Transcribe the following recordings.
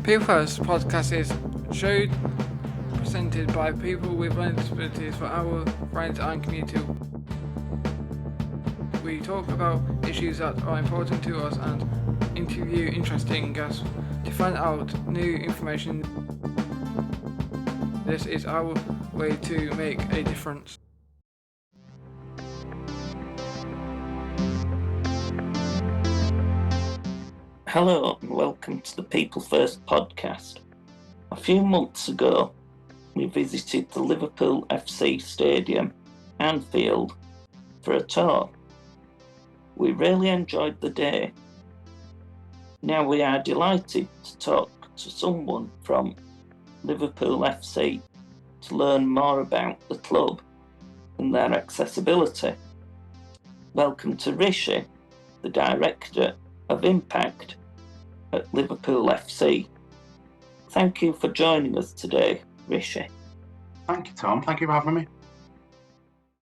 People First podcast is show presented by people with learning disabilities for our friends and community. We talk about issues that are important to us and interview interesting guests to find out new information. This is our way to make a difference. Hello and welcome to the People First podcast. A few months ago, we visited the Liverpool FC stadium, Anfield, for a tour. We really enjoyed the day. Now we are delighted to talk to someone from Liverpool FC to learn more about the club and their accessibility. Welcome to Rishi, the Director of Impact at Liverpool FC. Thank you for joining us today, Rishi. Thank you, Tom. Thank you for having me.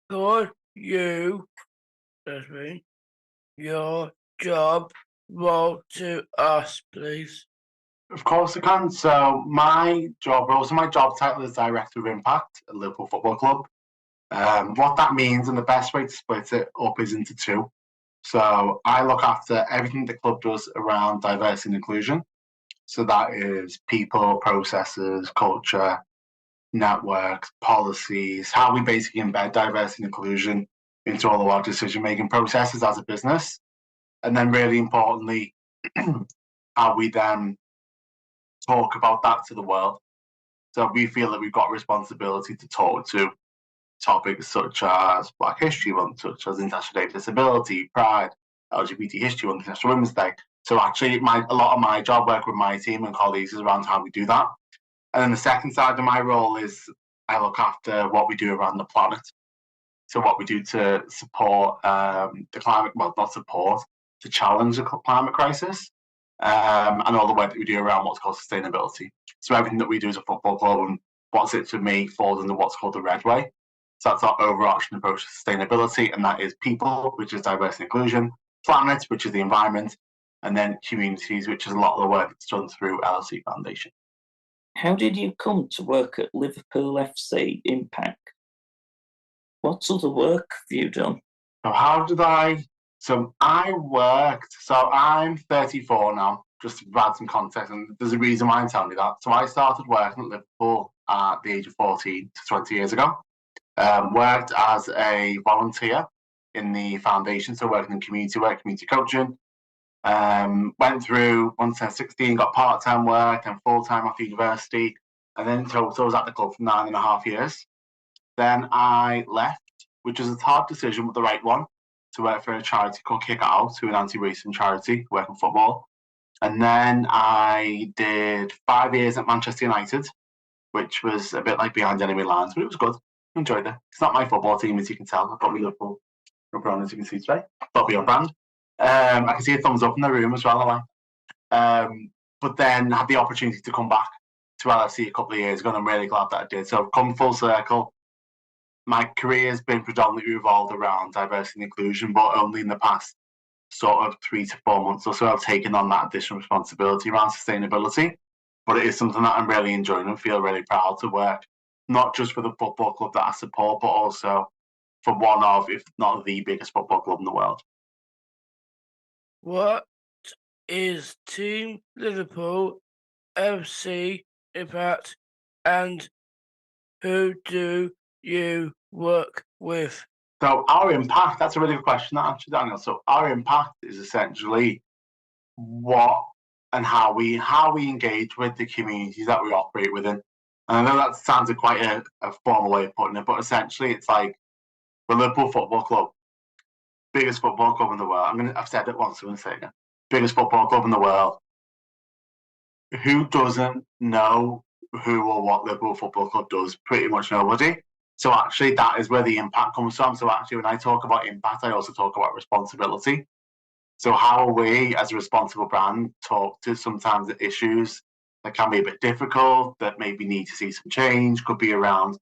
Could you tell me your job role to us, please? Of course I can. So my job title is Director of Impact at Liverpool Football Club. What that means, and the best way to split it up, is into two. So I look after everything the club does around diversity and inclusion. So that is people, processes, culture, networks, policies, how we basically embed diversity and inclusion into all of our decision-making processes as a business. And then really importantly, how we then talk about that to the world. So we feel that we've got responsibility to talk to topics such as Black History Month, such as International Day of Disability, Pride, LGBT History Month, International Women's Day. So actually, a lot of my job work with my team and colleagues is around how we do that. And then the second side of my role is I look after what we do around the planet. So what we do to support the climate, well, not support, to challenge the climate crisis, and all the work that we do around what's called sustainability. So everything that we do as a football club and what's it to me falls under what's called the Red Way. So that's our overarching approach to sustainability, and that is people, which is diversity and inclusion, planet, which is the environment, and then communities, which is a lot of the work that's done through LLC Foundation. How did you come to work at Liverpool FC Impact? What sort of work have you done? So I'm 34 now, just to provide some context, and there's a reason why I'm telling you that. So I started working at Liverpool at the age of 14 to 20 years ago. Worked as a volunteer in the foundation, so working in community work, community coaching. Went through, once I was 16, got part-time work and full-time after university, and then in total I was at the club for 9.5 years. Then I left, which was a hard decision, but the right one, to work for a charity called Kick It Out, who is an anti-racism charity, working football. And then I did 5 years at Manchester United, which was a bit like behind enemy lines, but it was good. Enjoyed it. It's not my football team, as you can tell. I've got my Liverpool rubber on, as you can see today. Got me on brand. I can see a thumbs up in the room as well. But then I had the opportunity to come back to LFC a couple of years ago, and I'm really glad that I did. So I've come full circle. My career has been predominantly revolved around diversity and inclusion, but only in the past sort of 3 to 4 months or so I've taken on that additional responsibility around sustainability. But it is something that I'm really enjoying and feel really proud to work, not just for the football club that I support, but also for one of, if not the biggest football club in the world. What is Team Liverpool FC Impact, and who do you work with? So our impact, that's a really good question, actually, Daniel. So our impact is essentially what and how we engage with the communities that we operate within. And I know that sounds like quite a formal way of putting it, but essentially it's like the Liverpool Football Club, biggest football club in the world. I've said it once, I'm going to say it again. Biggest football club in the world. Who doesn't know who or what Liverpool Football Club does? Pretty much nobody. So actually that is where the impact comes from. So actually when I talk about impact, I also talk about responsibility. So how we as a responsible brand talk to sometimes the issues that can be a bit difficult, that maybe need to see some change, could be around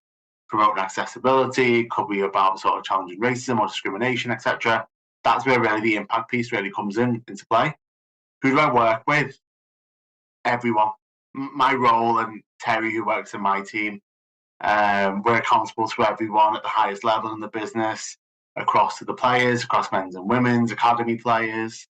promoting accessibility, could be about sort of challenging racism or discrimination, etc. That's where really the impact piece really comes into play. Who do I work with? Everyone. my role and Terry, who works in my team, we're accountable to everyone at the highest level in the business, across to the players, across men's and women's, academy players,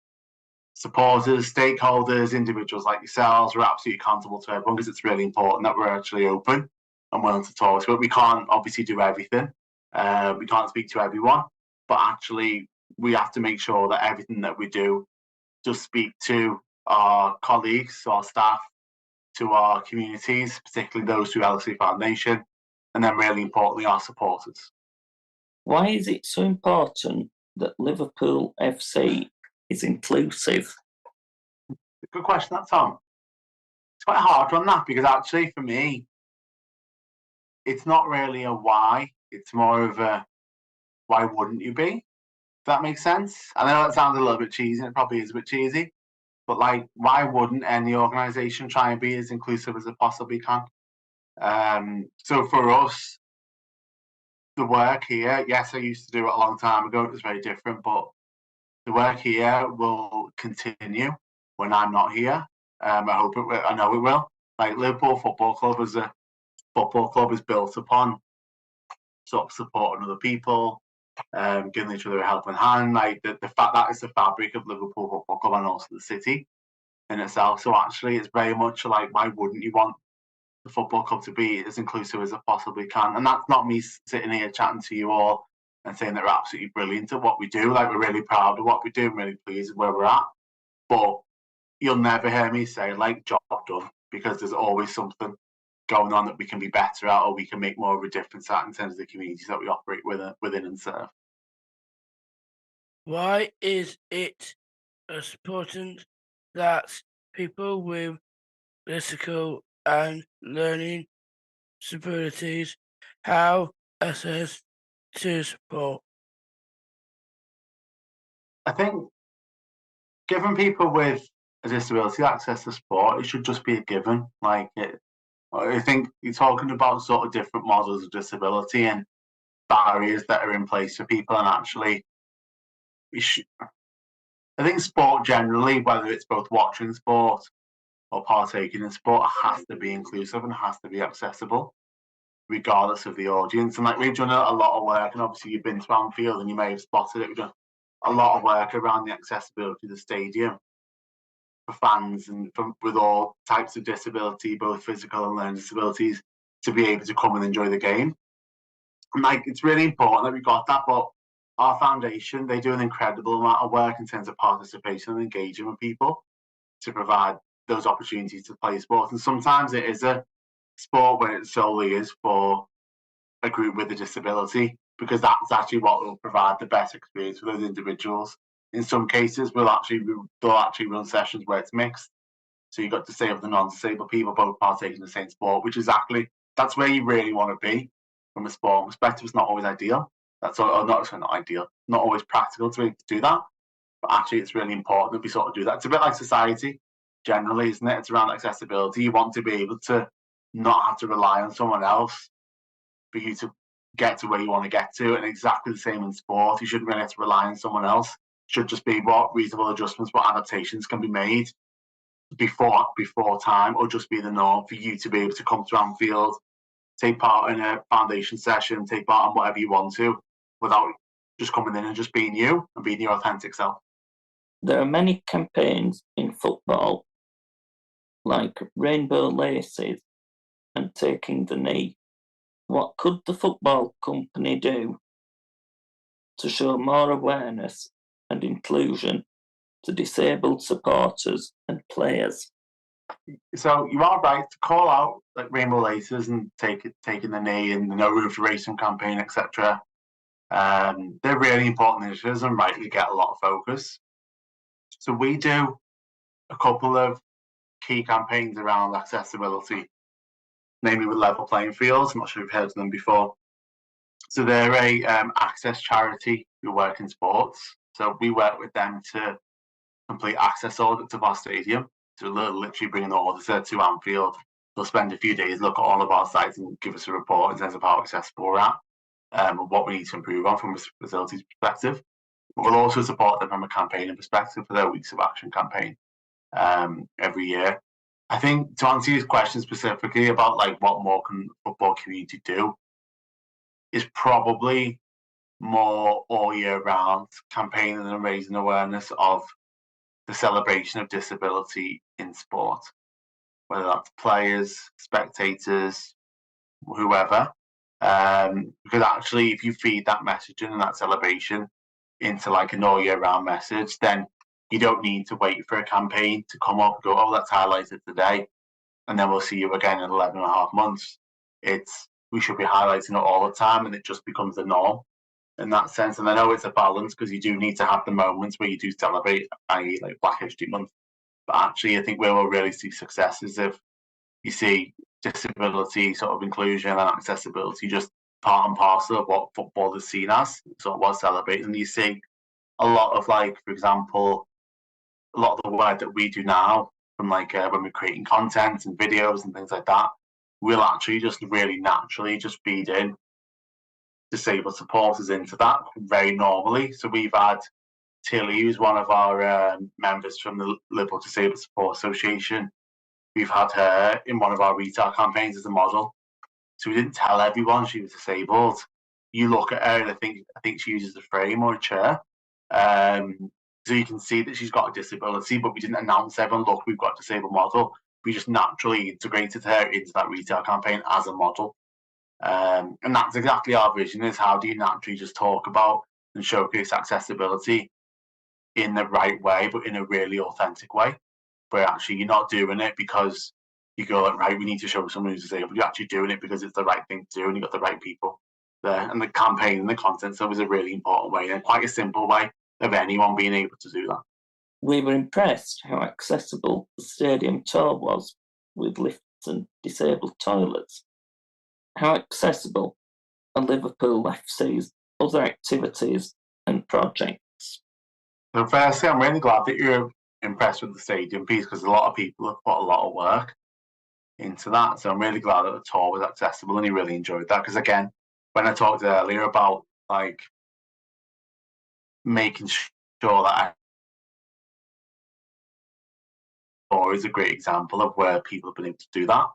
supporters, stakeholders, individuals like yourselves. We're absolutely accountable to everyone because it's really important that we're actually open and willing to talk. But we can't obviously do everything. We can't speak to everyone, but actually we have to make sure that everything that we do does speak to our colleagues, to our staff, to our communities, particularly those through LSE Foundation, and then really importantly, our supporters. Why is it so important that Liverpool FC is inclusive? Good question, that, Tom. It's quite hard on that because actually, for me, it's not really a why. It's more of a why wouldn't you be? If that makes sense. I know that sounds a little bit cheesy, and it probably is a bit cheesy, but like, why wouldn't any organisation try and be as inclusive as it possibly can? So for us, the work here, yes, I used to do it a long time ago. It was very different, but the work here will continue when I'm not here. I hope it will. I know it will. Like Liverpool Football Club as a football club is built upon sort of supporting other people, giving each other a helping hand. Like the fact that is the fabric of Liverpool Football Club and also the city in itself. So actually, it's very much like, why wouldn't you want the football club to be as inclusive as it possibly can? And that's not me sitting here chatting to you all and saying that we're absolutely brilliant at what we do. Like, we're really proud of what we do, really pleased with where we're at. But you'll never hear me say, like, job done, because there's always something going on that we can be better at, or we can make more of a difference at in terms of the communities that we operate within and serve. Why is it important that people with physical and learning disabilities have access to support? I think giving people with a disability access to sport, it should just be a given. I think you're talking about sort of different models of disability and barriers that are in place for people, and actually, I think sport generally, whether it's both watching sport or partaking in sport, has to be inclusive and has to be accessible, regardless of the audience. And like, we've done a lot of work, and obviously you've been to Anfield and you may have spotted it. We've done a lot of work around the accessibility of the stadium for fans and with all types of disability, both physical and learning disabilities, to be able to come and enjoy the game. And like, it's really important that we got that, but our foundation, they do an incredible amount of work in terms of participation and engaging with people to provide those opportunities to play sports. And sometimes it is a sport where it solely is for a group with a disability, because that's actually what will provide the best experience for those individuals. In some cases, they'll actually run sessions where it's mixed. So you've got disabled and non-disabled people both partaking in the same sport, which is that's where you really want to be from a sport perspective. It's not always ideal. Not ideal, not always practical to be able to do that. But actually, it's really important that we sort of do that. It's a bit like society generally, isn't it? It's around accessibility. You want to be able to not have to rely on someone else for you to get to where you want to get to. And exactly the same in sport. You shouldn't really have to rely on someone else. It should just be what reasonable adjustments, what adaptations can be made before time, or just be the norm for you to be able to come to Anfield, take part in a foundation session, take part in whatever you want to, without just coming in and just being you and being your authentic self. There are many campaigns in football, like rainbow laces and taking the knee. What could the football company do to show more awareness and inclusion to disabled supporters and players? So you are right to call out like rainbow laces and taking the knee and the no room for racism campaign, etc. They're really important initiatives and rightly get a lot of focus. So we do a couple of key campaigns around accessibility, namely with Level Playing Fields. I'm not sure if you've heard of them before. So they're a access charity who work in sports. So we work with them to complete access audits of our stadium. So they'll literally bring an auditor to Anfield. They'll spend a few days, look at all of our sites and give us a report in terms of how accessible we're at, and what we need to improve on from a facilities perspective. But we'll also support them from a campaigning perspective for their Weeks of Action campaign every year. I think to answer your question specifically about like what more can the football community do is probably more all year round campaigning and raising awareness of the celebration of disability in sport, whether that's players, spectators, whoever. Because actually, if you feed that messaging and that celebration into like an all year round message, then you don't need to wait for a campaign to come up and go, oh, let's highlight it today, and then we'll see you again in 11 and a half months. We should be highlighting it all the time, and it just becomes the norm in that sense. And I know it's a balance because you do need to have the moments where you do celebrate, i.e., like Black History Month. But actually, I think where we'll really see success is if you see disability sort of inclusion and accessibility just part and parcel of what football is seen as, sort of what celebrates. And you see a lot of, like, for example, a lot of the work that we do now, from like when we're creating content and videos and things like that, we'll actually just really naturally just feed in disabled supporters into that very normally. So we've had Tilly, who's one of our members from the Liverpool Disabled Support Association. We've had her in one of our retail campaigns as a model. So we didn't tell everyone she was disabled. You look at her and I think she uses a frame or a chair. So you can see that she's got a disability, but we didn't announce to everyone, look, we've got a disabled model. We just naturally integrated her into that retail campaign as a model. And that's exactly our vision, is how do you naturally just talk about and showcase accessibility in the right way, but in a really authentic way, where actually you're not doing it because you go, like, right, we need to show someone who's disabled. You're actually doing it because it's the right thing to do and you've got the right people there. And the campaign and the content so is a really important way and quite a simple way of anyone being able to do that. We were impressed how accessible the stadium tour was, with lifts and disabled toilets. How accessible are Liverpool FC's other activities and projects? So firstly, I'm really glad that you're impressed with the stadium piece, because a lot of people have put a lot of work into that. So I'm really glad that the tour was accessible and he really enjoyed that. Because again, when I talked earlier about like making sure that tour is a great example of where people have been able to do that.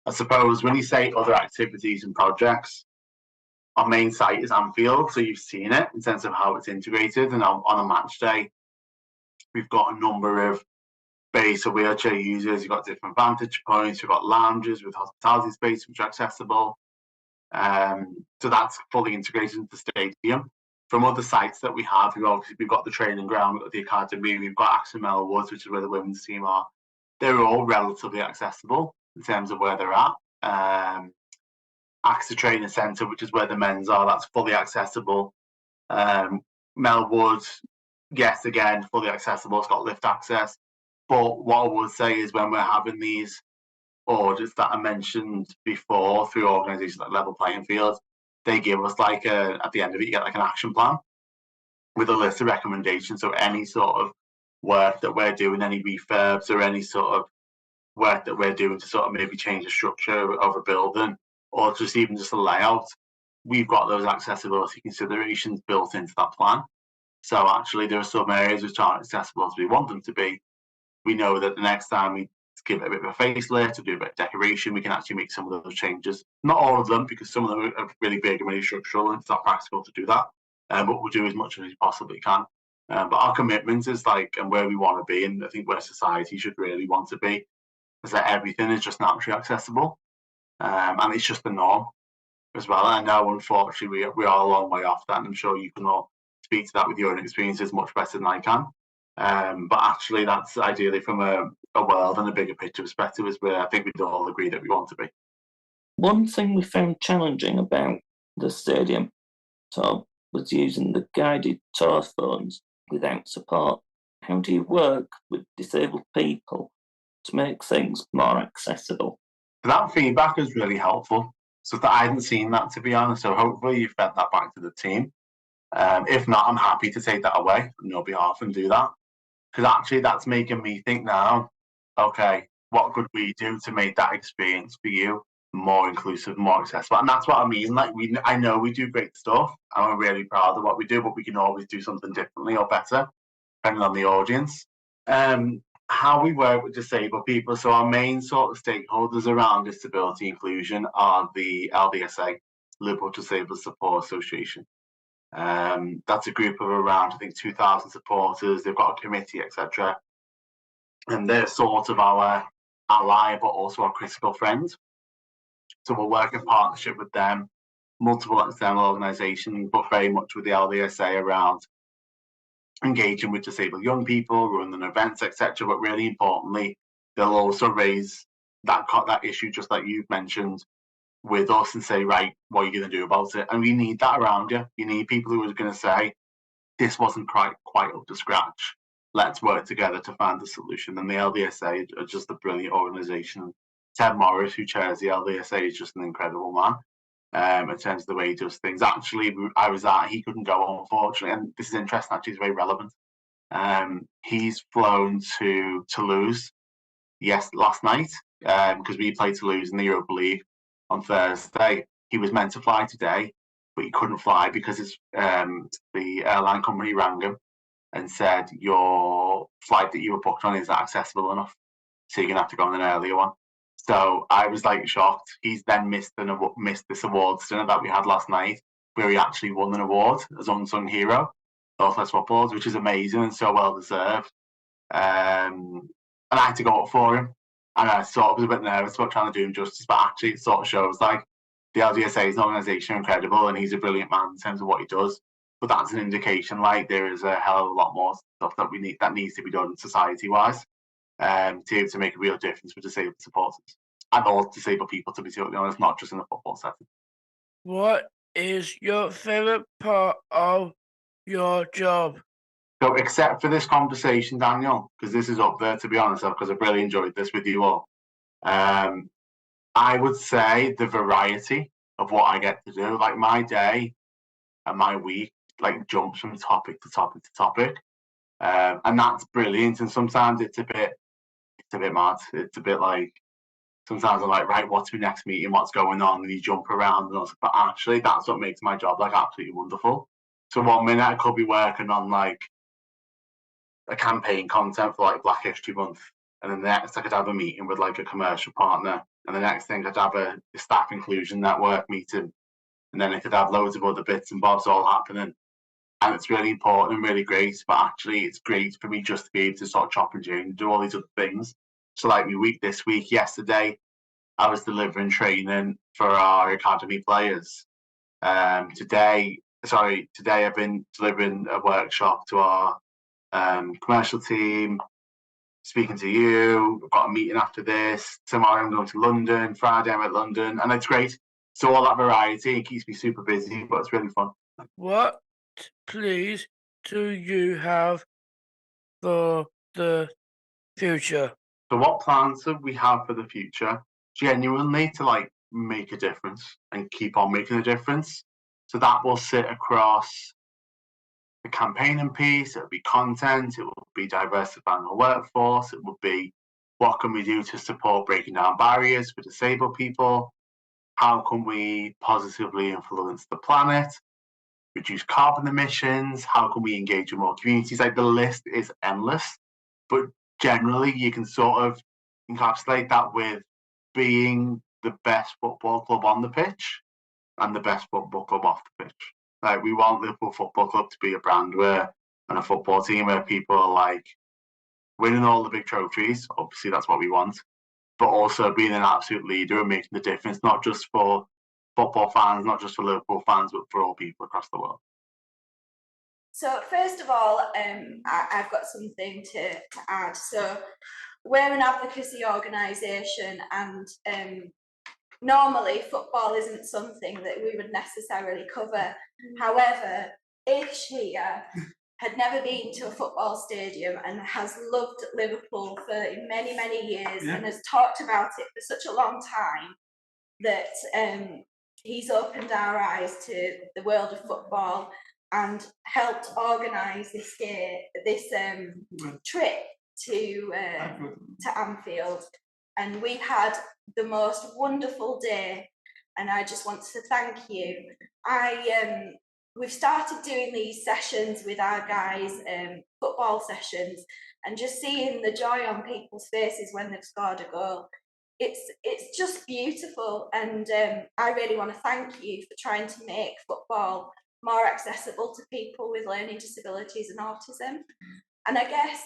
I suppose when you say other activities and projects, our main site is Anfield, so you've seen it in terms of how it's integrated. And on a match day, we've got a number of bays for wheelchair users. You've got different vantage points. You've got lounges with hospitality space, which are accessible. So that's fully integrated into the stadium. From other sites that we have, we've got the training ground, we've got the academy, we've got Axel Woods, which is where the women's team are. They're all relatively accessible in terms of where they're at. AXA Training Centre, which is where the men's are, that's fully accessible. Melwood, yes, again, fully accessible. It's got lift access. But what I would say is when we're having these orders that I mentioned before through organisations like Level Playing Field, they give us like at the end of it, you get like an action plan with a list of recommendations. So any sort of work that we're doing, any refurbs or any sort of work that we're doing to sort of maybe change the structure of a building or just even just a layout, we've got those accessibility considerations built into that plan. So actually there are some areas which aren't accessible as we want them to be. We know that the next time we give it a bit of a facelift or do a bit of decoration, we can actually make some of those changes. Not all of them, because some of them are really big and really structural and it's not practical to do that. But we'll do as much as we possibly can. But our commitment is like, and where we want to be, and I think where society should really want to be, is that everything is just naturally accessible. And it's just the norm as well. And I know, unfortunately, we are a long way off that, and I'm sure you can all speak to that with your own experiences much better than I can. But actually, that's ideally from a world and a bigger picture perspective is where I think we'd all agree that we want to be. One thing we found challenging about the stadium tour was using the guided tour phones without support. How do you work with disabled people to make things more accessible? That feedback is really helpful. So that I hadn't seen that, to be honest. So hopefully you fed that back to the team. If not, I'm happy to take that away on your behalf and do that. Because actually that's making me think now, okay, what could we do to make that experience for you more inclusive, more accessible? And that's what I mean. Like I know we do great stuff and we're really proud of what we do, but we can always do something differently or better, depending on the audience. how we work with disabled people. So our main sort of stakeholders around disability inclusion are the LDSA, Liverpool Disabled Support Association. That's a group of around, I think, 2,000 supporters. They've got a committee, etc. And they're sort of our ally, but also our critical friend. So we'll work in partnership with them, multiple external organisations, but very much with the LDSA around engaging with disabled young people, running events, etc. But really importantly, they'll also raise that issue, just like you've mentioned, with us and say, right, what are you going to do about it? And we need that around you. You need people who are going to say, this wasn't quite up to scratch. Let's work together to find a solution. And the LDSA are just a brilliant organisation. Ted Morris, who chairs the LDSA, is just an incredible man. In terms of the way he does things. Actually, I was at, he couldn't go, unfortunately, and this is interesting, actually, it's very relevant. He's flown to Toulouse last night, because we played Toulouse in the Europa League on Thursday. He was meant to fly today, but he couldn't fly because the airline company rang him and said, your flight that you were booked on isn't accessible enough, so you're going to have to go on an earlier one. So I was like shocked. He's then missed this awards dinner that we had last night, where he actually won an award as unsung hero, Northwest Footballers, which is amazing and so well deserved. And I had to go up for him, and I sort of was a bit nervous about trying to do him justice, but actually it sort of shows like the LDSA is an organisation incredible, and he's a brilliant man in terms of what he does. But that's an indication like there is a hell of a lot more stuff that needs to be done society-wise. To make a real difference for disabled supporters and all disabled people, to be totally honest, not just in the football setting. What is your favourite part of your job? So, except for this conversation, Daniel, because this is up there, to be honest, because I've really enjoyed this with you all. I would say the variety of what I get to do, like my day and my week, like jumps from topic to topic to topic, and that's brilliant. And sometimes it's a bit mad. It's a bit like, sometimes I'm like, right, what's my next meeting? What's going on? And you jump around, and but actually, that's what makes my job like absolutely wonderful. So 1 minute I could be working on like a campaign content for like Black History Month, and then the next I could have a meeting with like a commercial partner, and the next thing I'd have a staff inclusion network meeting, and then I could have loads of other bits and bobs all happening. And it's really important and really great, but actually it's great for me just to be able to sort of chop and change and do all these other things. So like yesterday, I was delivering training for our academy players. Today I've been delivering a workshop to our commercial team, speaking to you. I've got a meeting after this. Tomorrow I'm going to London. Friday I'm at London, and it's great. So all that variety keeps me super busy, but it's really fun. What plans do you have for the future? So what plans do we have for the future? Genuinely to like make a difference and keep on making a difference. So that will sit across the campaigning piece, it'll be content, it will be diversifying the workforce, it will be what can we do to support breaking down barriers for disabled people, how can we positively influence the planet, reduce carbon emissions, how can we engage with more communities. Like the list is endless, but generally you can sort of encapsulate that with being the best football club on the pitch and the best football club off the pitch. Like we want Liverpool Football Club to be a brand and a football team where people are like winning all the big trophies. Obviously that's what we want, but also being an absolute leader and making the difference, not just for football fans, not just for Liverpool fans, but for all people across the world. So first of all, I've got something to add. So we're an advocacy organisation, and normally football isn't something that we would necessarily cover. However, Ish here had never been to a football stadium and has loved Liverpool for many, many years, and has talked about it for such a long time that he's opened our eyes to the world of football and helped organise this trip to Anfield. And we've had the most wonderful day, and I just want to thank you. we've started doing these sessions with our guys, football sessions, and just seeing the joy on people's faces when they've scored a goal. It's just beautiful, and I really want to thank you for trying to make football more accessible to people with learning disabilities and autism. And I guess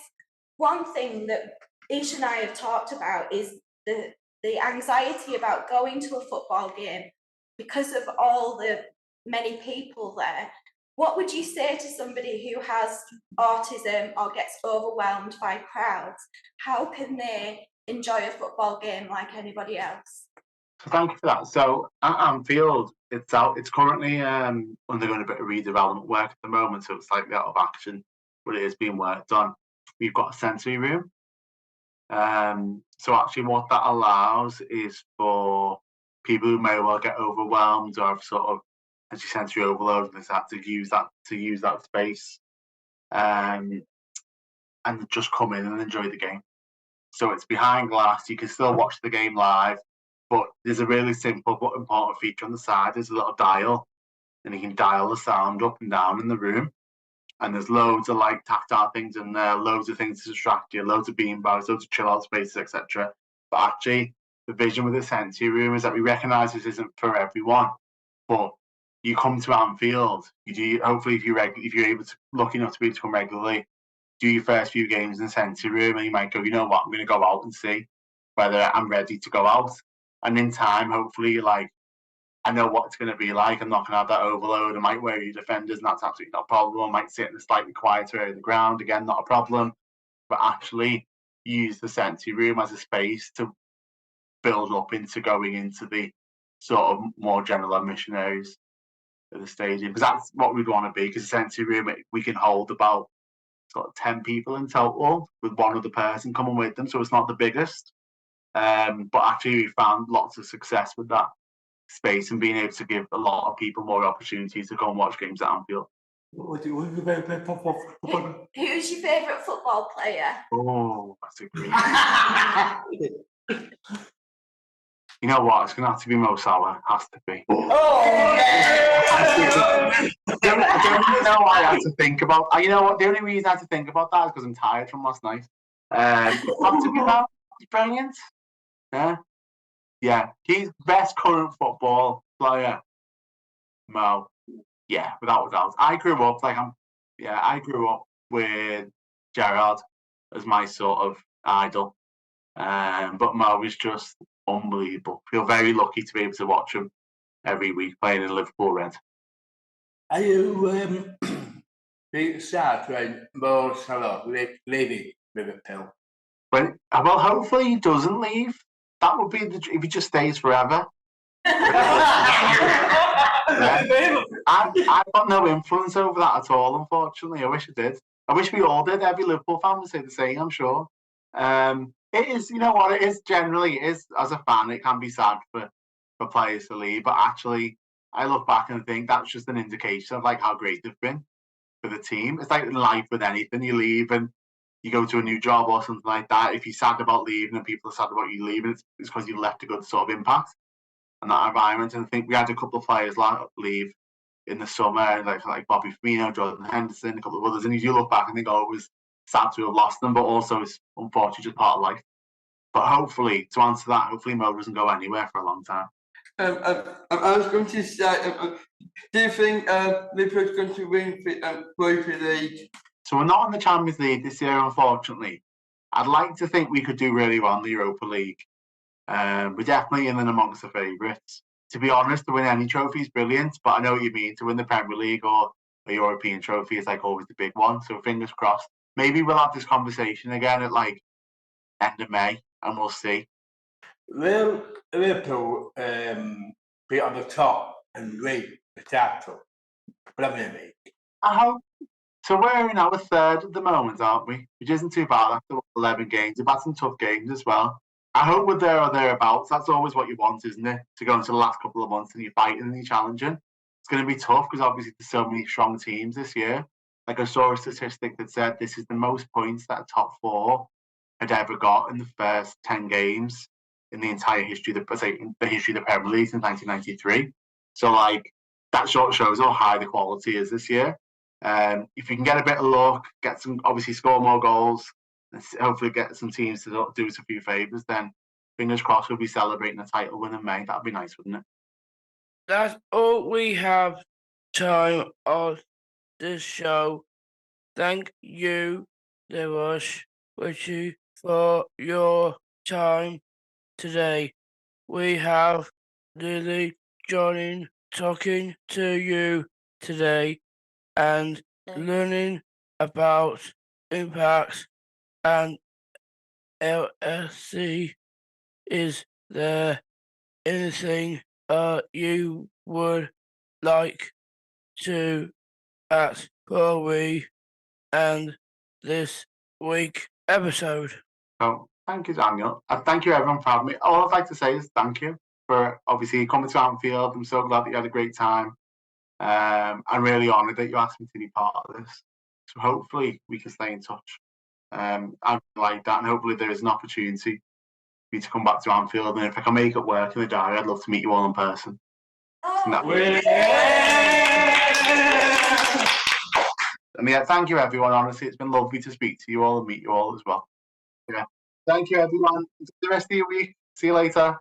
one thing that Ish and I have talked about is the anxiety about going to a football game because of all the many people there. What would you say to somebody who has autism or gets overwhelmed by crowds? How can they enjoy a football game like anybody else? Thank you for that. So at Anfield, it's currently undergoing a bit of redevelopment work at the moment, so it's slightly out of action, but it is being worked on. We've got a sensory room. So actually what that allows is for people who may well get overwhelmed or have sort of sensory overload, and have to use that space, and just come in and enjoy the game. So it's behind glass. You can still watch the game live, but there's a really simple but important feature on the side. There's a little dial, and you can dial the sound up and down in the room. And there's loads of like tactile things in there, loads of things to distract you, loads of beanbags, loads of chill out spaces, etc. But actually, the vision with the sensory room is that we recognise this isn't for everyone, but you come to Anfield, you do. Hopefully, if you're able to, lucky enough to be able to come regularly, do your first few games in the sensory room, and you might go, you know what, I'm going to go out and see whether I'm ready to go out. And in time, hopefully, you're like, I know what it's going to be like. I'm not going to have that overload. I might wear your defenders, and that's absolutely not a problem. I might sit in a slightly quieter area of the ground, again, not a problem. But actually use the sensory room as a space to build up into going into the sort of more general admission areas of the stadium, because that's what we'd want to be. Because the sensory room, we can hold about sort of 10 people in total, with one other person coming with them, so it's not the biggest. But actually, we found lots of success with that space and being able to give a lot of people more opportunities to go and watch games at Anfield. Who's your favourite football player? Oh, that's a great. You know what? It's going to have to be Mo Salah. Has to be. Oh, I don't really know why I had to think about. You know what? The only reason I had to think about that is because I'm tired from last night. Have to be that. He's brilliant. Yeah. He's best current football player. Mo. Yeah, without a doubt. I grew up with Gerrard as my sort of idol. But Mo is just unbelievable. Feel very lucky to be able to watch him every week playing in Liverpool Red. Are you sad when Mo Salah leaving Liverpool? Well, hopefully he doesn't leave. That would be if he just stays forever. I've got no influence over that at all, unfortunately. I wish I did. I wish we all did. Every Liverpool fan would say the same, I'm sure. It is, you know what, it is generally, as a fan, it can be sad for players to leave, but actually, I look back and think that's just an indication of like how great they've been for the team. It's like in life with anything, you leave and you go to a new job or something like that. If you're sad about leaving and people are sad about you leaving, it's because you left a good sort of impact on that environment. And I think we had a couple of players leave in the summer, like Bobby Firmino, Jordan Henderson, a couple of others, and you do look back and think, oh, it was sad to have lost them, but also it's unfortunately just part of life. But hopefully, to answer that, hopefully Mo doesn't go anywhere for a long time. I was going to say, do you think Liverpool's going to win the Europa League? So we're not in the Champions League this year, unfortunately. I'd like to think we could do really well in the Europa League. We're definitely in and amongst the favourites. To be honest, to win any trophy is brilliant, but I know what you mean. To win the Premier League or a European trophy is like always the big one. So fingers crossed. Maybe we'll have this conversation again at like end of May, and we'll see. Will Liverpool be on the top and win the title? Premier League? I hope. So we're in our third at the moment, aren't we? Which isn't too bad after 11 games. We've had some tough games as well. I hope we're there or thereabouts. That's always what you want, isn't it? To go into the last couple of months and you're fighting and you're challenging. It's going to be tough because obviously there's so many strong teams this year. Like I saw a statistic that said this is the most points that a top four had ever got in the first 10 games in the entire history of the Premier League since 1993. So like that sort of shows how high the quality is this year. If you can get a bit of luck, get some, obviously score more goals, and hopefully get some teams to do us a few favours, then fingers crossed we'll be celebrating a title win in May. That'd be nice, wouldn't it? That's all we have time of this show. Thank you, Rishi, for your time today. We have Lily joining, talking to you today and learning about impacts and LSC. Is there anything you would like to ask Corey and this week episode? So thank you, Daniel. Thank you, everyone, for having me. All I'd like to say is thank you for obviously coming to Anfield. I'm so glad that you had a great time. I'm really honoured that you asked me to be part of this. So hopefully we can stay in touch. I like that, and hopefully there is an opportunity for you to come back to Anfield. And if I can make it work in the diary, I'd love to meet you all in person. And yeah, thank you, everyone. Honestly, it's been lovely to speak to you all and meet you all as well. Yeah. Thank you, everyone. Enjoy the rest of your week. See you later.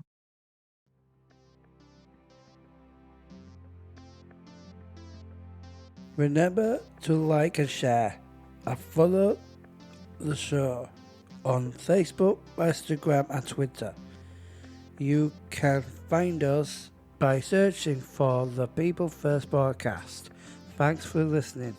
Remember to like and share and follow the show on Facebook, Instagram and Twitter. You can find us by searching for the People First Podcast. Thanks for listening.